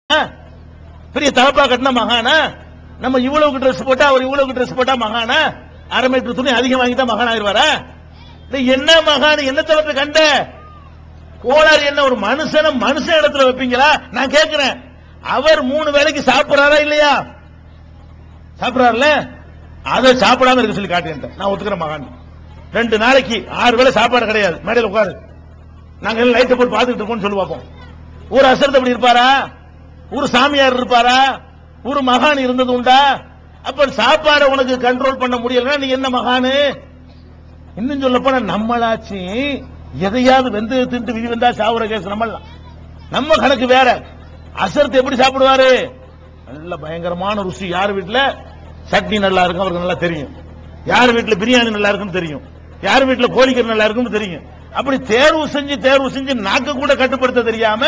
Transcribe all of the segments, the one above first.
பெரிய தலப்பா கட்டின மகானா? நம்ம இவ்வளவுக்கு ட்ரெஸ் போட்டா அவர் இவ்வளவுக்கு ட்ரெஸ் போட்டா மகானா? அரை மீட்டர் துணி அதிகம் வாங்கிட்டா மகான் ஆயிடுவாரா? என்ன மகான்? என்ன தவிர கண்ட கோளாறு என்ன? ஒரு மனுஷன மனுஷன் இடத்துல வைப்பீங்களா? நான் கேட்கிறேன், அவர் 3 வேளைக்கு சாப்பிடறாரா இல்லையா? சாப்பிடறாருல, அதை சாப்பிடாம இருக்க சொல்லி காட்டுறேன். நான் ஒத்துக்கிறேன் மகான். 2 நாளைக்கு 6 வேளை சாப்பாடு கிடையாது, மேடையில் உட்காரு, நாங்க லைட்டை போட்டு பார்த்துக்கிட்டு இருக்கோம்னு சொல்லி பார்ப்போம். ஒரு அசரத் அப்படி இருப்பாரா? ஒரு சாமியார் இருப்பாரா? ஒரு மகான் இருந்தது உண்டா? அப்ப சாப்பாடை உனக்கு கண்ட்ரோல் பண்ண முடியலன்னா நீ என்ன மகானு? இன்னும் சொல்ல போனா நம்மளாச்சு எதையாவது வெந்து தின்ட்டு விதி வந்தா சாவுற கேஸ் நம்மளாம். நம்ம கணக்கு வேற. அசரத் எப்படி சாப்பிடுவாரு? நல்ல பயங்கரமான ருசி. யார் வீட்டுல சட்னி நல்லா இருக்கும் அவருக்கு நல்லா தெரியும், யார் வீட்டுல பிரியாணி நல்லா இருக்குன்னு தெரியும், யார் வீட்டுல கோழிக்கறி நல்லா இருக்குன்னு தெரியும். அப்படி தேர்வு செஞ்சு நாக்க கூட கட்டுப்படுத்த தெரியாம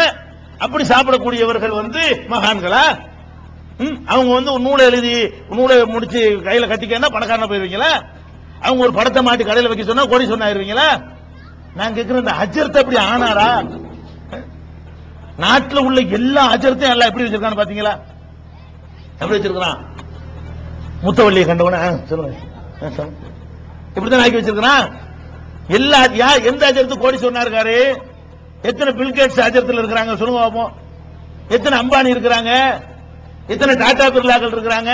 அப்படி சாப்பிடக்கூடியவர்கள் மகான்களா? அவங்க ஒரு நூலை எழுதி நூலை முடிச்சு கையில கட்டிக்கன்னா பணக்காரனா போயிருவீங்களா? அவங்க ஒரு படத்தை மாட்டி கடையில் வைக்க சொன்னா கோடி சொன்னாயிருவீங்களா? நான் கேட்கிறேன், இந்த அஜர்த் அப்படி ஆனாரா? நாட்டில் உள்ள எல்லா அஜர்த்தையும் எல்லாம் எப்படி வச்சிருக்கான்னு பாத்தீங்களா? எப்படி வச்சிருக்கான்? முத்தவள்ளியை கண்டவன சொல்லுங்க, இப்படிதான் ஆக்கி வச்சிருக்கான். எல்லா எந்த அஜர்த்து கோடி சொன்னாரு? எத்தனை பில்கேட்ஸ் அஜர்த்தில் இருக்கிறாங்க சொல்லுங்க பார்ப்போம். எத்தனை அம்பானி இருக்கிறாங்க? எத்தனை டாடா பிர்லாக்கள் இருக்கிறாங்க?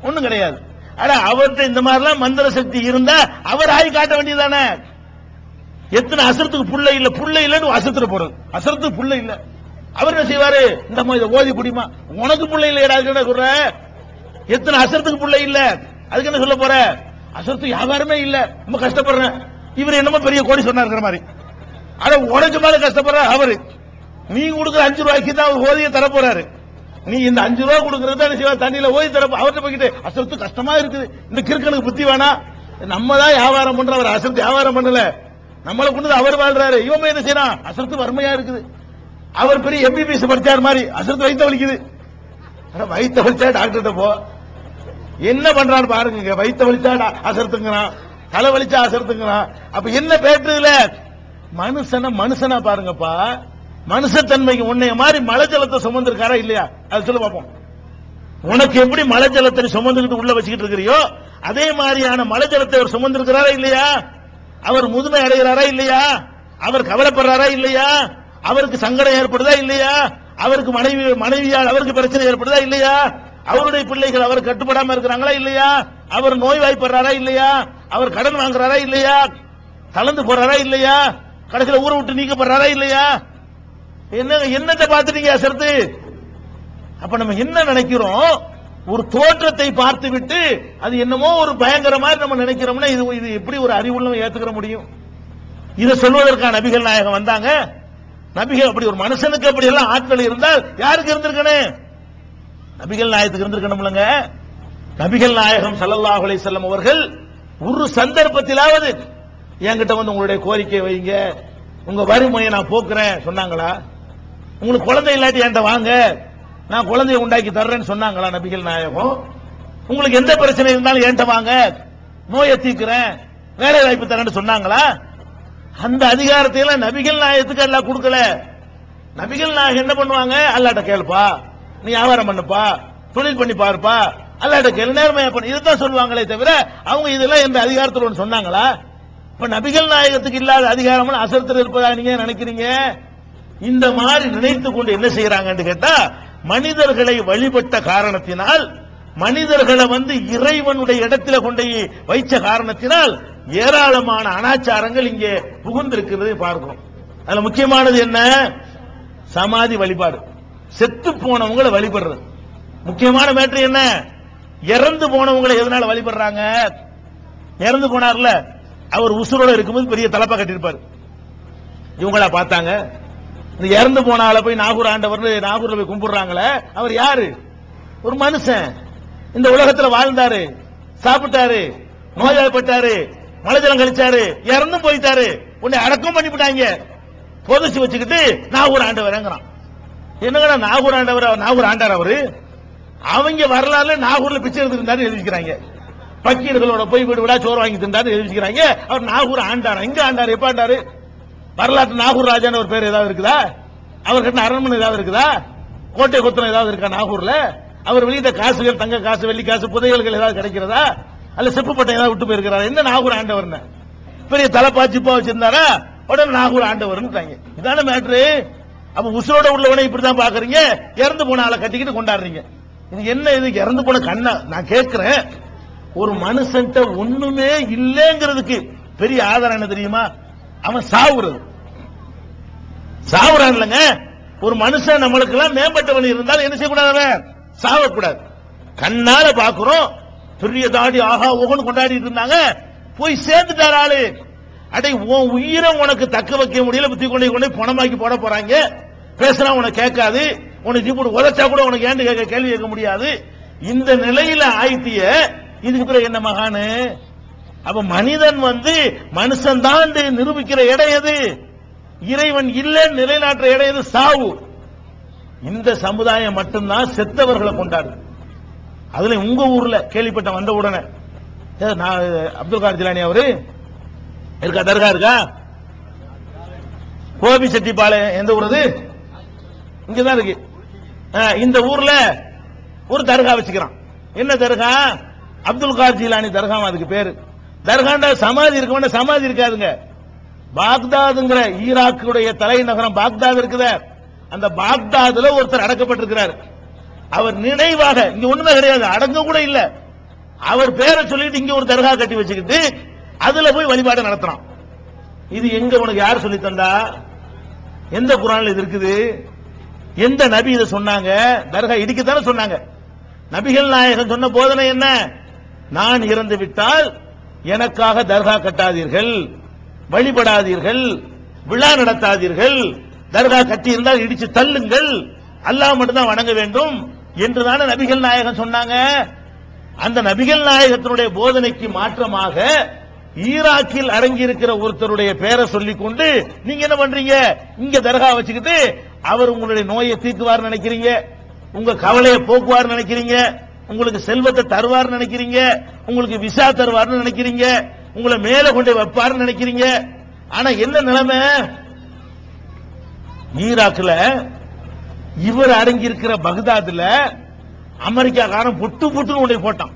ஒண்ணும் கிடையாது. ஆனா அவர்கிட்ட இந்த மாதிரிலாம் மந்திர சக்தி இருந்தா அவர் ஆகி காட்ட வேண்டியதானே? எத்தனை அசரத்துக்கு புள்ள இல்லன்னு அசரத்துல போறது, அசரத்துக்கு புள்ள இல்ல, அவர் என்ன செய்வாரு? இந்த மாதிரி ஓதி குடிமா, உனக்கு புள்ள இல்ல சொல்ற. எத்தனை அசரத்துக்கு புள்ள இல்ல, அதுக்கு என்ன சொல்ல போற? அசரத்துக்கு வியாபாரமே இல்ல, ரொம்ப கஷ்டப்படுறேன். இவர் என்னமோ பெரிய கோடி சொன்னார் மாதிரி. ஆனா உனக்கு மேல கஷ்டப்படுற அவரு. நீ கொடுக்குற 5 ரூபாய்க்கு தான் அவர் ஓதிய தர போறாரு. நீ இந்த 5 ரூபாய் கொடுக்கறது தண்ணியில ஓதி தர அவர்கிட்ட போய்கிட்டு அசரத்து கஷ்டமா இருக்குது, இந்த கிறுக்கனுக்கு புத்தி வேணா. நம்ம தான் வியாபாரம் பண்ற, அவர் அசரத்து வியாபாரம் பண்ணல, நம்மளை கொண்டு அவர் வாழ்றாரு. இவன் என்ன செய்யறான்? அசரத்து வறுமையா இருக்குது. அவர் பெரிய எம்பிபிஎஸ் படிச்சார் மாதிரி அசரத்து வயித்த வலிக்குது. வயித்த வலிச்சா டாக்டர்கிட்ட போ. என்ன பண்றான்னு பாருங்க. வயித்த வலிச்சா அசரத்துங்கிறான், தலை வலிச்சா அசரத்துங்கிறான். அப்ப என்ன பேட்டுல மனுஷனா பாருங்கப்பா. மனுஷத்தன்மைக்கு உன்னைய மாதிரி மழை ஜலத்தை சுமந்திருக்காரா இல்லையா? அது சொல்ல பார்ப்போம். உனக்கு எப்படி மழை ஜலத்தை சுமந்துக்கிட்டு உள்ள வச்சுக்கிட்டு இருக்கிறியோ அதே மாதிரியான மழை ஜலத்தை அவர் சுமந்திருக்கிறாரா இல்லையா? அவர் முதுமை அடைகிறாரா இல்லையா? அவர் கவலைப்படுறாரா இல்லையா? அவருக்கு சங்கடம் ஏற்படுதா இல்லையா? அவருக்கு மனைவியால் அவருக்கு பிரச்சனை ஏற்படுதா இல்லையா? அவருடைய பிள்ளைகள் அவர் கட்டுப்படாம இருக்கிறாங்களா இல்லையா? அவர் நோய்வாய்ப்படுறாரா இல்லையா? அவர் கடன் வாங்குறாரா இல்லையா? கலந்து போறாரா இல்லையா? கடைசியில் ஊரை விட்டு நீக்கப்படுறாரா இல்லையா? என்னத்தை பார்த்துட்டீங்க அசரத்து? அப்ப நம்ம என்ன நினைக்கிறோம்? ஒரு தோற்றத்தை பார்த்து விட்டு அது என்னமோ ஒரு பயங்கர மாதிரி நம்ம நினைக்கிறோம்னா இது எப்படி ஒரு அறிவுள்ளவன் ஏத்துக்கிற முடியும்? இதை சொல்வதற்கான நபிகள் நாயகம் வந்தாங்க. நபிகள் அப்படி ஒரு மனுஷனுக்கு அப்படி எல்லாம் ஆட்கள் இருந்தால் யாருக்கு இருந்திருக்கணும்? நபிகள் நாயகத்துக்கு இருந்திருக்கணும்லங்க. நபிகள் நாயகம் ஸல்லல்லாஹு அலைஹி வஸல்லம் அவர்கள் ஒரு சந்தர்ப்பத்திலாவது என்கிட்ட உங்களுடைய கோரிக்கை வைங்க, உங்க வறுமையை நான் போக்குறேன் சொன்னாங்களா? உங்களுக்கு குழந்தை இல்லாட்டி என்கிட்ட வாங்க, நான் குழந்தையை உண்டாக்கி தர்றேன்னு சொன்னாங்களா நபிகள் நாயகம்? உங்களுக்கு எந்த பிரச்சனை இருந்தாலும் என்கிட்ட வாங்க, நோயை தீர்க்கிறேன், வேலை வாய்ப்பு தரேன்னு சொன்னாங்களா? அந்த அதிகாரத்தை எல்லாம் நபிகள் நாயகத்துக்கு எல்லாம் கொடுக்கல. நபிகள் நாயகம் என்ன பண்ணுவாங்க? அல்லாட்ட கேளுப்பா, நீ வியாபாரம் பண்ணுப்பா, தொழில் பண்ணி பாருப்பா, அல்லாட்ட கேளு, நேர்மையா பண்ணு, இதுதான் சொல்லுவாங்களே தவிர அவங்க இதெல்லாம் எந்த அதிகாரத்தில் ஒன்று சொன்னாங்களா? இப்ப நபிகள் நாயகத்துக்கு இல்லாத அதிகாரம் அசரத்தில் இருப்பதா நீங்க நினைக்கிறீங்க? இந்த மாதிரி நினைத்துக் கொண்டு என்ன செய்யறாங்கன்னு கேட்டா, மனிதர்களை வழிபட்ட காரணத்தினால், மனிதர்களை இறைவனுடைய இடத்துல கொண்டு வைச்ச காரணத்தினால் ஏராளமான அனாச்சாரங்கள் இங்கே புகுந்திருக்கிறது பார்க்கிறோம். அதுல முக்கியமானது என்ன? சமாதி வழிபாடு, செத்து போனவங்களை வழிபடுறது. முக்கியமான மேட்டர் என்ன? இறந்து போனவங்களை எதனால வழிபடுறாங்க? இறந்து போனார்ல, அவர் உசுரோட இருக்கும்போது பெரிய தலப்பா கட்டியிருப்பார். இவங்களா பார்த்தாங்க. இந்த இறந்து போன ஆளை போய் நாகூர் ஆண்டவர் நாகூர்ல போய் கும்பிடுறாங்களே, அவர் யாரு? ஒரு மனுஷன். இந்த உலகத்தில் வாழ்ந்தாரு, சாப்பிட்டாரு, நோய்வாய்ப்பட்டாரு, மலைஜலம் கழிச்சாரு, இறந்து போயிட்டாரு. உன்னை அடக்கம் பண்ணிவிட்டாங்க, புதைச்சு வச்சுக்கிட்டு நாகூர் ஆண்டவர். என்னங்க நாகூர் ஆண்டவர்? நாகூர் ஆண்டார் அவரு? அவங்க வரலாறுல நாகூர்ல பிச்சை எடுத்துருந்தாரு எழுதிக்கிறாங்க. பக்கீர்களோட போய் வீடு விடா சோறு வாங்கி தின்றாரு எழுதிக்கிறாங்க. அவர் நாகூர் ஆண்டார். எங்க ஆண்டாரு? எப்ப ஆண்டாரு? வரலாற்று நாகூர் ராஜான்னு ஒரு பேர் ஏதாவது இருக்குதா? அவர் கட்டின அரண்மனை ஏதாவது இருக்குதா? கோட்டை கொத்தனம் ஏதாவது இருக்கா நாகூர்ல? அவர் வெளியிட்ட காசுகள், தங்க காசு, வெள்ளி காசு, புதையல்கள் ஏதாவது கிடைக்கிறதா? அல்ல செப்பு பட்டம் ஏதாவது விட்டு போயிருக்கிறாரா? என்ன நாகூர் ஆண்டவர்? பெரிய தலைப்பா சிப்பா வச்சிருந்தாரா உடனே நாகூர் ஆண்டவர்ன்றாங்க. இதான மேட்ரு. அப்ப உசுரோட உள்ளவனை இப்படிதான் பாக்குறீங்க, இறந்து போன ஆளை கட்டிக்கிட்டு கொண்டாடுறீங்க. இது என்ன? இது இறந்து போன கண்ணா? நான் கேட்கிறேன், ஒரு மனுஷன்ட்ட ஒண்ணுமே இல்லைங்கிறதுக்கு பெரிய ஆதாரம் என்ன தெரியுமா? அவன் சாவுறது. சாவுறான் இல்லங்க. ஒரு மனுஷன் நம்மளுக்கு எல்லாம் மேம்பட்டவன் இருந்தாலும் என்ன செய்யக்கூடாது? சாவக்கூடாது. கண்ணால பாக்குறோம், பெரிய தாடி ஆஹா ஓகன்னு கொண்டாடிட்டு இருந்தாங்க, போய் சேர்ந்துட்டார் ஆளு. அடே உன் உயிரை உனக்கு தக்க வைக்க முடியல, புத்தி கொண்டே பணமாக்கி போட போறாங்க. பேசினா உனக்கு கேட்காது, உனக்கு இப்படி உதச்சா கூட உனக்கு ஏண்டு கேள்வி கேட்க முடியாது. இந்த நிலையில ஆயிட்டிய, இதுக்கு பிறகு என்ன மகானு? அப்ப மனிதன் மனுஷன் தான் நிரூபிக்கிற இடம் எது? இறைவன் இல்லைன்னு நிலைநாட்டுற இடம் எது? சாவு. இந்த சமுதாயம் மட்டும்தான் செத்தவர்களை கொண்டாடு. அதுல உங்க ஊர்ல கேள்விப்பட்ட வந்த உடனே அப்துல் காதர் ஜிலானி அவரு இருக்கா? தர்கா இருக்கா? கோபிச்செட்டிப்பாளையம் எந்த ஊர் அது? இங்கதான் இருக்கு. இந்த ஊர்ல ஒரு தர்கா வச்சுக்கிறான். என்ன தர்கா? அப்துல் காதர் ஜிலானி தர்கா. அதுக்கு பேரு தர்காண்ட சமாதி இருக்க, சமாதி இருக்காதுங்க. பாக்தாதுங்கிற ஈராக்குடைய தலைநகரம் பாக்தாத் இருக்குது. அந்த பாக்தாதுல ஒருத்தர் அடக்கப்பட்டிருக்கிறார். அவர் நினைவாக இங்க ஒண்ணுமே கிடையாது, அடங்க கூட இல்ல. அவர் பேரை சொல்லிட்டு இங்க ஒரு தர்கா கட்டி வச்சுக்கிட்டு அதுல போய் வழிபாடு நடத்துறான். இது எங்க உனக்கு யார் சொல்லி தந்தா? எந்த குர்ஆன்ல இது இருக்குது? எந்த நபி இதை சொன்னாங்க? தர்கா இடிக்கத்தானே சொன்னாங்க. நபிகள் நாயகம் சொன்ன போதனை என்ன? நான் இறந்து விட்டால் எனக்காக தர்கா கட்டாதீர்கள், வழிபடாதீர்கள், விழா நடத்தாதீர்கள், தர்கா கட்டி இருந்தால் இடிச்சு தள்ளுங்கள், அல்லாஹ் மட்டும்தான் வணங்க வேண்டும் என்றுதான நபிகள் நாயகம் சொன்னாங்க. அந்த நபிகள் நாயகத்தினுடைய போதனைக்கு மாற்றமாக ஈராக்கில் அடங்கி இருக்கிற ஒருத்தருடைய பேரை சொல்லிக் கொண்டு நீங்க என்ன பண்றீங்க? இங்க தர்கா வச்சுக்கிட்டு அவர் உங்களுடைய நோயை தீர்க்குவார் நினைக்கிறீங்க, உங்க கவலையை போக்குவார் நினைக்கிறீங்க, உங்களுக்கு செல்வத்தை தருவார் நினைக்கிறீங்க, உங்களுக்கு விசா தருவார்னு நினைக்கிறீங்க, உங்களை மேல கொண்டு வைப்பார் நினைக்கிறீங்க. ஆனா என்ன நிலைமை? ஈராக்ல இவர் அடங்கி இருக்கிற பக்தாதுல அமெரிக்காக்காரன் புட்டு புட்டுன்னு கொண்டு போட்டான்.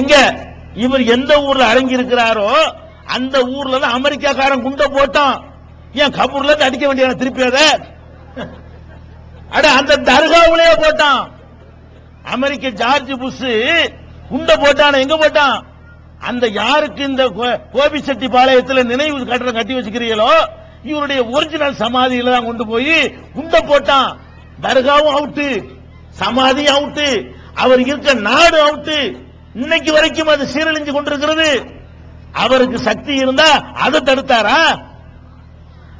எங்க இவர் எந்த ஊர்ல அடங்கி இருக்கிறாரோ அந்த ஊர்ல தான் அமெரிக்காக்காரன் குண்ட போட்டான். ஏன் கபூர்ல இருந்து அடிக்க வேண்டிய திருப்பி அட அந்த தர்காவிலேயே போட்டான். அமெரிக்க ஜார்ஜ் புஷ் குண்ட போட்டான். எங்க போட்டான்? அந்த யாருக்கு இந்த கோபிச்செட்டிப்பாளையத்தில் நினைவு கட்டடம் கட்டி வச்சுக்கிறீங்களோ இவருடைய ஒரிஜினல் சமாதியில தான் கொண்டு போய் குண்ட போட்டான். தர்காவும் அவுட்டு, சமாதி அவுட்டு, அவர் இருக்க நாடு அவுட்டு. இன்னைக்கு வரைக்கும் அது சீரழிஞ்சு கொண்டிருக்கிறது. அவருக்கு சக்தி இருந்தா அதை தடுத்தாரா?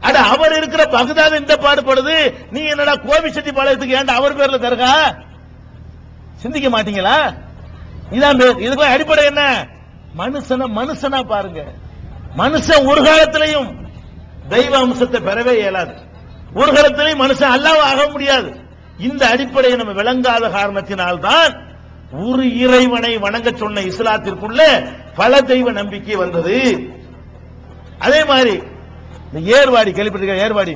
அட அவர் இருக்கிற பகுதாது இந்த பாடுபடுது, நீ என்னடா கோபிச்செட்டிப்பாளையத்துக்கு ஏன்டா அவர் பேர்ல தர்கா? சிந்திக்க மாட்டீங்களா? இதான் இதுக்கு அடிப்படை என்ன? மனுஷனா பாருங்க. மனுஷன் ஒரு காலத்திலையும் தெய்வ அம்சத்தை பெறவே இயலாது. ஒரு காலத்திலையும் மனுஷன் அல்லாஹ் ஆக முடியாது. இந்த அடிப்படையை நம்ம விளங்காத காரணத்தினால்தான் ஒரு இறைவனை வணங்க சொன்ன இஸ்லாத்திற்குள்ள பல தெய்வ நம்பிக்கை வந்தது. அதே மாதிரி இந்த ஏர்வாடி கேள்விப்பட்டிருக்க? ஏர்வாடி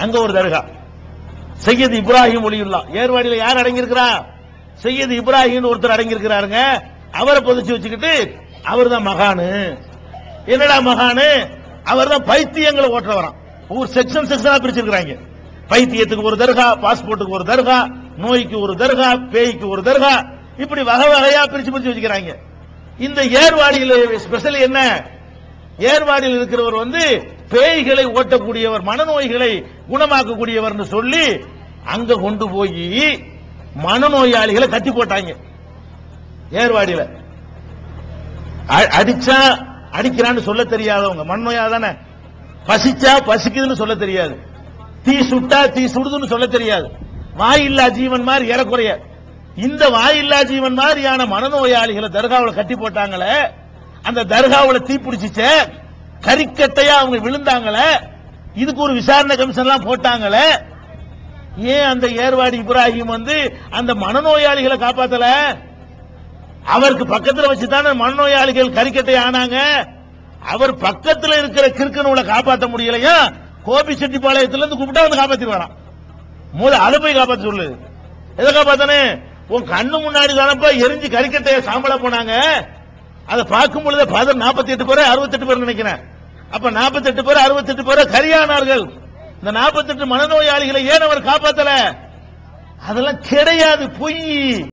அங்க ஒரு தர்கா சையத் இப்ராஹிம் ஒலியுல்லா. ஏர்வாடியில யார் அடங்கி இருக்கிறா? சையத் இப்ராஹிம் ஒருத்தர் அடங்கி இருக்கிறாருங்க. அவரை புதைச்சு வச்சுக்கிட்டு அவர் தான் மகானு. என்னடா மகானு? அவர் தான் பைத்தியங்களை ஓட்டுறவராம். ஒரு செக்ஷன் செக்ஷனா பிரிச்சிருக்கிறாங்க. பைத்தியத்துக்கு ஒரு தர்கா, பாஸ்போர்ட்டுக்கு ஒரு தர்கா, நோய்க்கு ஒரு தர்கா, பேய்க்கு ஒரு தர்கா, இப்படி வகை வகையா பிரிச்சு பிரிச்சு வச்சுக்கிறாங்க. இந்த ஏர்வாடியில் ஸ்பெஷல் என்ன? ஏர்வாடியில் இருக்கிறவர் பேய்களை ஓட்டக்கூடியவர், மனநோய்களை குணமாக்கக்கூடியவர் சொல்லி அங்க கொண்டு போய் மனநோயாளிகளை கட்டி போட்டாங்க. ஏர்வாடியில அடிச்சா அடிக்கிறான்னு சொல்ல தெரியாதவங்க, மனநோயா தானே, பசிச்சா பசிக்குதுன்னு சொல்ல தெரியாது, தீ சுட்டா தீ சுடுதுன்னு சொல்ல தெரியாது, வாயில்லா ஜீவன் மாதிரி ஏறக்குறைய இந்த வாயில்லா ஜீவன் மாதிரியான மனநோயாளிகளை தர்காவில் கட்டி போட்டாங்களே. அந்த தர்காவில் தீ பிடிச்சிச்ச, கறிக்கட்டையா அவங்க விழுந்தாங்களே, இதுக்கு ஒரு விசாரணை கமிஷன் எல்லாம் போட்டாங்களே. ஏன் அந்த ஏர்வாடி இப்ராஹிம் அந்த மனநோயாளிகளை காப்பாத்தல? அவருக்கு பக்கத்தில் வச்சுதானே மனநோயாளிகள் கறிக்கட்டை ஆனாங்க. அவர் பக்கத்தில் இருக்கிற கிறுக்கனூலை காப்பாற்ற முடியலையா? கோபிச்செட்டிப்பாளையத்திலிருந்து கூப்பிட்டா காப்பாத்தி வரான். மூளை அதை போய் காப்பாற்ற சொல்லு. எதை காப்பாத்தானே? உன் கண்ணு முன்னாடி தானப்பா எரிஞ்சு கறிக்கட்டைய சாம்பலா போனாங்க. அதை பார்க்கும் பொழுது 48 பேர் 68 பேர் நினைக்கிறேன். அப்ப 48 பேர் 68 பேர் கரியானார்கள். இந்த 48 மனநோயாளிகளை ஏன் அவர் காப்பாத்தல? அதெல்லாம் கிடையாது, பொய்.